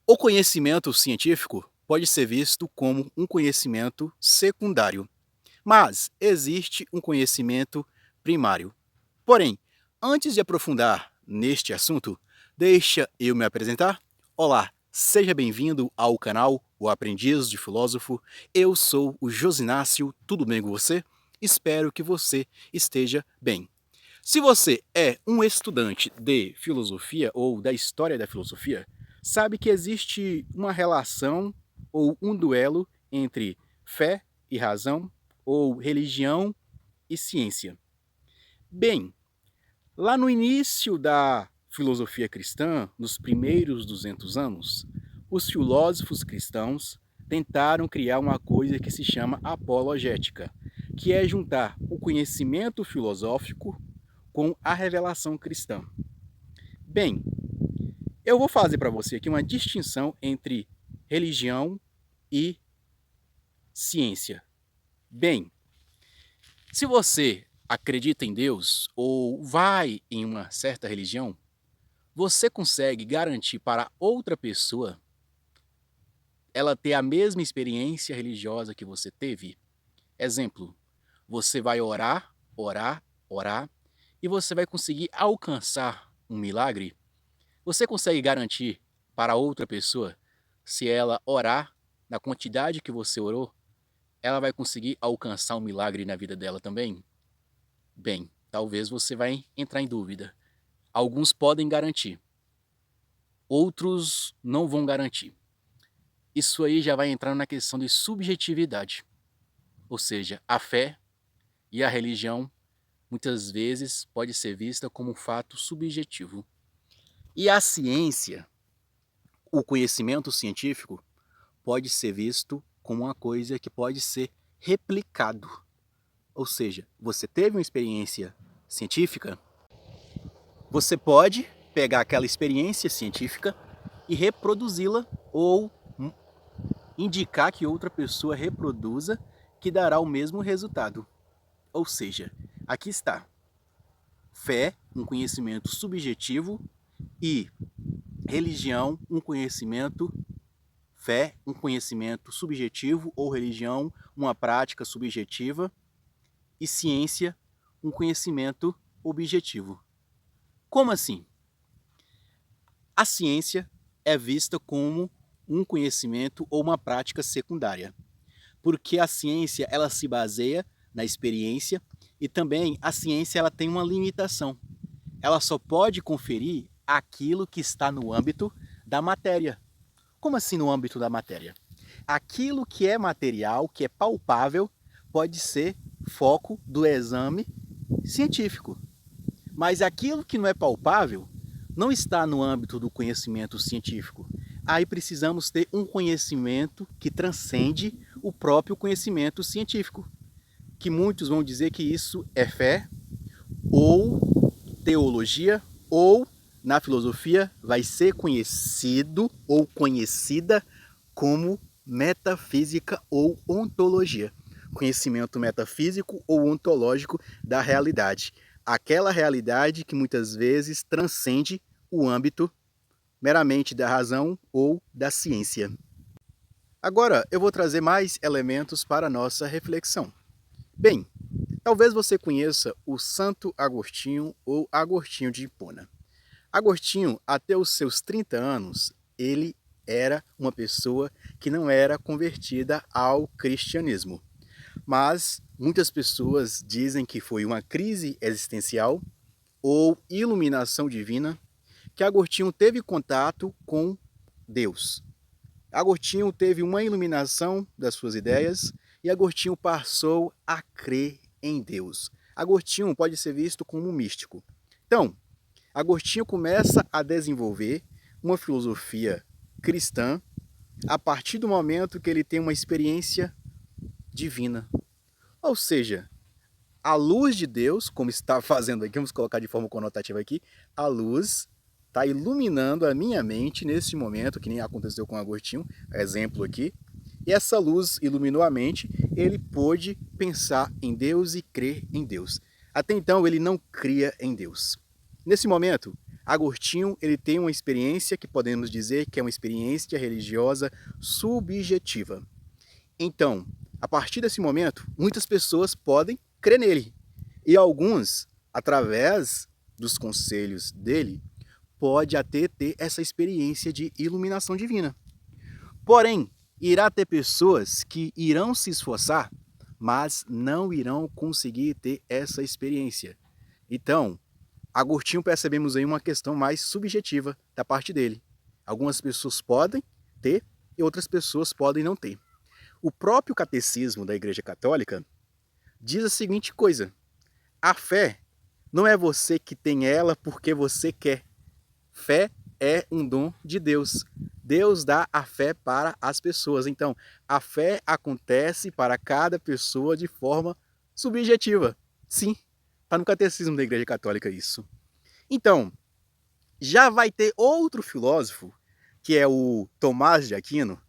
O conhecimento científico pode ser visto como um conhecimento secundário, mas existe um conhecimento primário. Porém, antes de aprofundar neste assunto, deixa eu me apresentar. Olá, seja bem-vindo ao canal O Aprendiz de Filósofo. Eu sou o Josinácio, tudo bem com você? Espero que você esteja bem. Se você é um estudante de filosofia ou da história da filosofia, sabe que existe uma relação ou um duelo entre fé e razão ou religião e ciência. Bem, lá no início da filosofia cristã, nos primeiros 200 anos, os filósofos cristãos tentaram criar uma coisa que se chama apologética, que é juntar o conhecimento filosófico com a revelação cristã. Bem, eu vou fazer para você aqui uma distinção entre religião e ciência. Bem, se você acredita em Deus ou vai em uma certa religião, você consegue garantir para outra pessoa ela ter a mesma experiência religiosa que você teve? Exemplo, você vai orar, orar, orar e você vai conseguir alcançar um milagre? Você consegue garantir para outra pessoa, se ela orar na quantidade que você orou, ela vai conseguir alcançar um milagre na vida dela também? Bem, talvez você vai entrar em dúvida. Alguns podem garantir, outros não vão garantir. Isso aí já vai entrar na questão de subjetividade. Ou seja, a fé e a religião muitas vezes pode ser vista como um fato subjetivo. E a ciência, o conhecimento científico, pode ser visto como uma coisa que pode ser replicado. Ou seja, você teve uma experiência científica, você pode pegar aquela experiência científica e reproduzi-la ou indicar que outra pessoa reproduza, que dará o mesmo resultado. Ou seja, aqui está. Fé, um conhecimento subjetivo, e religião, um conhecimento. Fé, um conhecimento subjetivo, ou religião, uma prática subjetiva, e ciência, um conhecimento objetivo. Como assim? A ciência é vista como um conhecimento ou uma prática secundária, porque a ciência ela se baseia na experiência e também a ciência ela tem uma limitação. Ela só pode conferir aquilo que está no âmbito da matéria. Como assim no âmbito da matéria? Aquilo que é material, que é palpável, pode ser foco do exame científico. Mas aquilo que não é palpável não está no âmbito do conhecimento científico. Aí precisamos ter um conhecimento que transcende o próprio conhecimento científico, que muitos vão dizer que isso é fé, ou teologia, ou na filosofia vai ser conhecido ou conhecida como metafísica ou ontologia. Conhecimento metafísico ou ontológico da realidade. Aquela realidade que muitas vezes transcende o âmbito meramente da razão ou da ciência. Agora eu vou trazer mais elementos para a nossa reflexão. Bem, talvez você conheça o Santo Agostinho ou Agostinho de Hipona. Agostinho, até os seus 30 anos, ele era uma pessoa que não era convertida ao cristianismo. Mas muitas pessoas dizem que foi uma crise existencial ou iluminação divina que Agostinho teve contato com Deus. Agostinho teve uma iluminação das suas ideias e Agostinho passou a crer em Deus. Agostinho pode ser visto como um místico. Então, Agostinho começa a desenvolver uma filosofia cristã a partir do momento que ele tem uma experiência divina. Ou seja, a luz de Deus, como está fazendo aqui, vamos colocar de forma conotativa aqui, a luz está iluminando a minha mente nesse momento, que nem aconteceu com Agostinho, exemplo aqui, e essa luz iluminou a mente, ele pôde pensar em Deus e crer em Deus. Até então ele não cria em Deus. Nesse momento, Agostinho, ele tem uma experiência que podemos dizer que é uma experiência religiosa subjetiva. Então, a partir desse momento, muitas pessoas podem crer nele. E alguns, através dos conselhos dele, pode até ter essa experiência de iluminação divina. Porém, irá ter pessoas que irão se esforçar, mas não irão conseguir ter essa experiência. Então, Agostinho percebemos aí uma questão mais subjetiva da parte dele. Algumas pessoas podem ter e outras pessoas podem não ter. O próprio catecismo da Igreja Católica diz a seguinte coisa: a fé não é você que tem ela porque você quer. Fé é um dom de Deus. Deus dá a fé para as pessoas. Então, a fé acontece para cada pessoa de forma subjetiva. Sim, está no catecismo da Igreja Católica isso. Então, já vai ter outro filósofo, que é o Tomás de Aquino.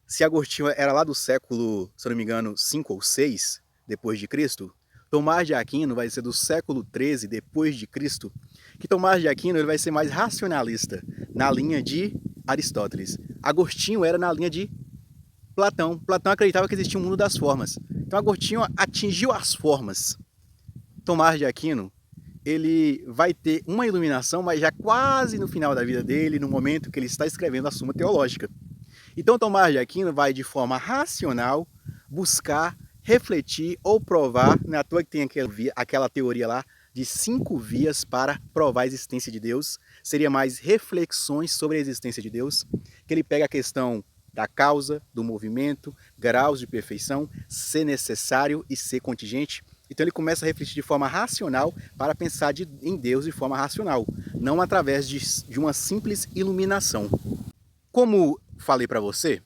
Se Agostinho era lá do século, se não me engano, 5 ou 6 depois de Cristo, Tomás de Aquino vai ser do século 13 depois de Cristo, que Tomás de Aquino ele vai ser mais racionalista, na linha de Aristóteles. Agostinho era na linha de Platão. Platão acreditava que existia um mundo das formas. Então Agostinho atingiu as formas. Tomás de Aquino, ele vai ter uma iluminação, mas já quase no final da vida dele, no momento que ele está escrevendo a Suma Teológica. Então Tomás de Aquino vai de forma racional buscar refletir ou provar, não é à toa que tem aquela teoria lá de 5 vias para provar a existência de Deus, seria mais reflexões sobre a existência de Deus, que ele pega a questão da causa, do movimento, graus de perfeição, ser necessário e ser contingente. Então ele começa a refletir de forma racional para pensar em Deus de forma racional, não através de uma simples iluminação. Como falei para você,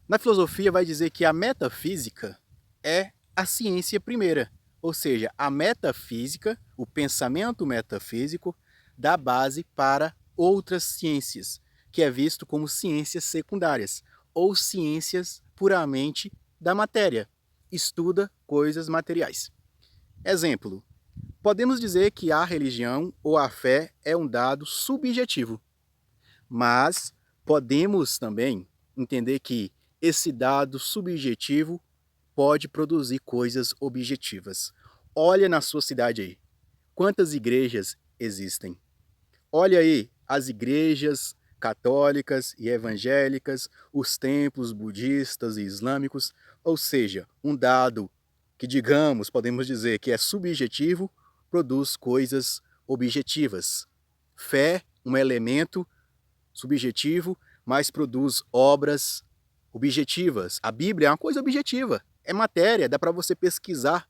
na filosofia vai dizer que a metafísica é a ciência primeira, ou seja, a metafísica, o pensamento metafísico, dá base para outras ciências, que é visto como ciências secundárias, ou ciências puramente da matéria, estuda coisas materiais. Exemplo, podemos dizer que a religião ou a fé é um dado subjetivo, mas podemos também entender que esse dado subjetivo pode produzir coisas objetivas. Olha na sua cidade aí, quantas igrejas existem? Olha aí as igrejas católicas e evangélicas, os templos budistas e islâmicos, ou seja, um dado que, digamos, podemos dizer que é subjetivo, produz coisas objetivas. Fé, um elemento subjetivo, mas produz obras objetivas. A Bíblia é uma coisa objetiva, é matéria, dá para você pesquisar.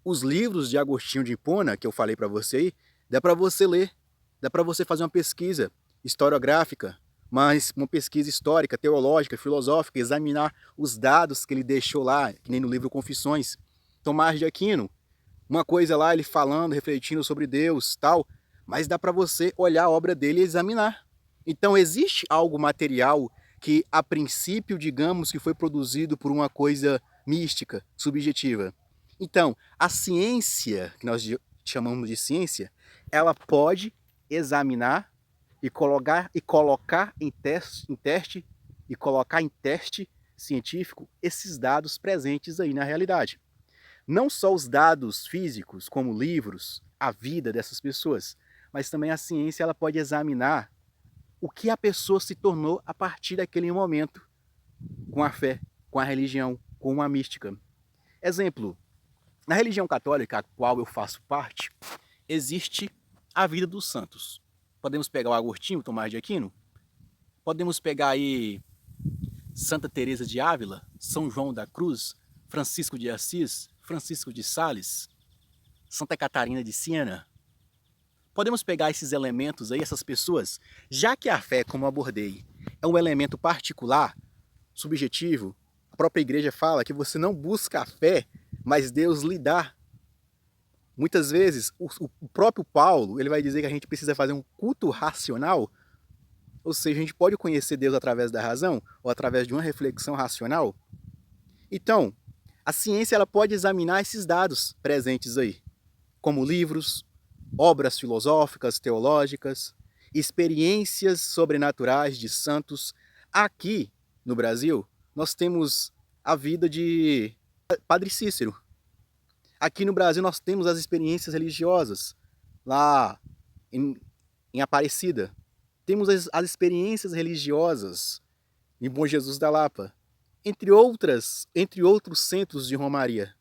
Os livros de Agostinho de Hipona, que eu falei para você aí, dá para você ler, dá para você fazer uma pesquisa historiográfica, mas uma pesquisa histórica, teológica, filosófica, examinar os dados que ele deixou lá, que nem no livro Confissões. Tomás de Aquino, uma coisa lá ele falando, refletindo sobre Deus, tal, mas dá para você olhar a obra dele e examinar. Então existe algo material que a princípio, digamos que foi produzido por uma coisa mística, subjetiva. Então, a ciência, que nós chamamos de ciência, ela pode examinar e colocar em teste científico esses dados presentes aí na realidade. Não só os dados físicos, como livros, a vida dessas pessoas, mas também a ciência ela pode examinar o que a pessoa se tornou a partir daquele momento, com a fé, com a religião, com a mística. Exemplo, na religião católica, a qual eu faço parte, existe a vida dos santos. Podemos pegar o Agostinho, Tomás de Aquino, podemos pegar aí Santa Teresa de Ávila, São João da Cruz, Francisco de Assis, Francisco de Sales, Santa Catarina de Siena. Podemos pegar esses elementos aí, essas pessoas, já que a fé, como eu abordei, é um elemento particular, subjetivo, a própria igreja fala que você não busca a fé, mas Deus lhe dá. Muitas vezes, o próprio Paulo, ele vai dizer que a gente precisa fazer um culto racional, ou seja, a gente pode conhecer Deus através da razão, ou através de uma reflexão racional. Então, a ciência ela pode examinar esses dados presentes aí, como livros, obras filosóficas, teológicas, experiências sobrenaturais de santos. Aqui no Brasil, nós temos a vida de Padre Cícero. Aqui no Brasil nós temos as experiências religiosas, lá em, em Aparecida. Temos as experiências religiosas em Bom Jesus da Lapa, entre outros centros de Romaria.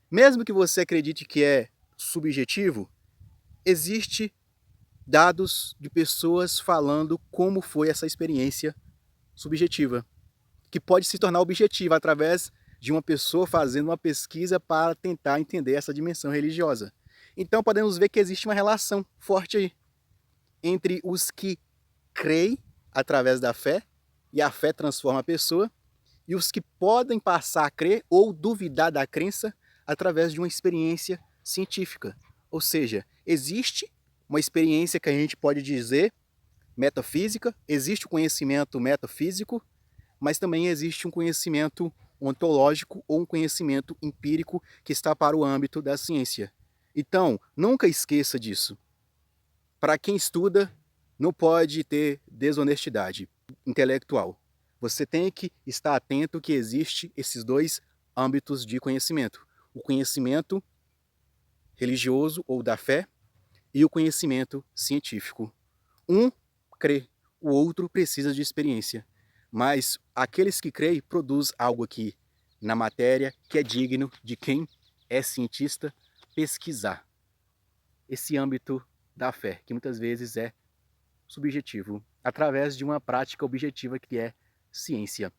Mesmo que você acredite que é subjetivo, existe dados de pessoas falando como foi essa experiência subjetiva, que pode se tornar objetiva através de uma pessoa fazendo uma pesquisa para tentar entender essa dimensão religiosa. Então podemos ver que existe uma relação forte aí entre os que creem através da fé, e a fé transforma a pessoa, e os que podem passar a crer ou duvidar da crença através de uma experiência científica. Ou seja, existe uma experiência que a gente pode dizer metafísica, existe o conhecimento metafísico, mas também existe um conhecimento ontológico ou um conhecimento empírico que está para o âmbito da ciência. Então, nunca esqueça disso. Para quem estuda, não pode ter desonestidade intelectual. Você tem que estar atento que existe esses dois âmbitos de conhecimento. O conhecimento religioso ou da fé e o conhecimento científico. Um crê, o outro precisa de experiência. Mas aqueles que creem produzem algo aqui na matéria que é digno de quem é cientista pesquisar. Esse âmbito da fé, que muitas vezes é subjetivo, através de uma prática objetiva que é ciência.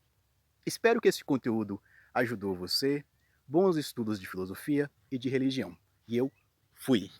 Espero que esse conteúdo ajudou você. Bons estudos de filosofia e de religião. E eu fui!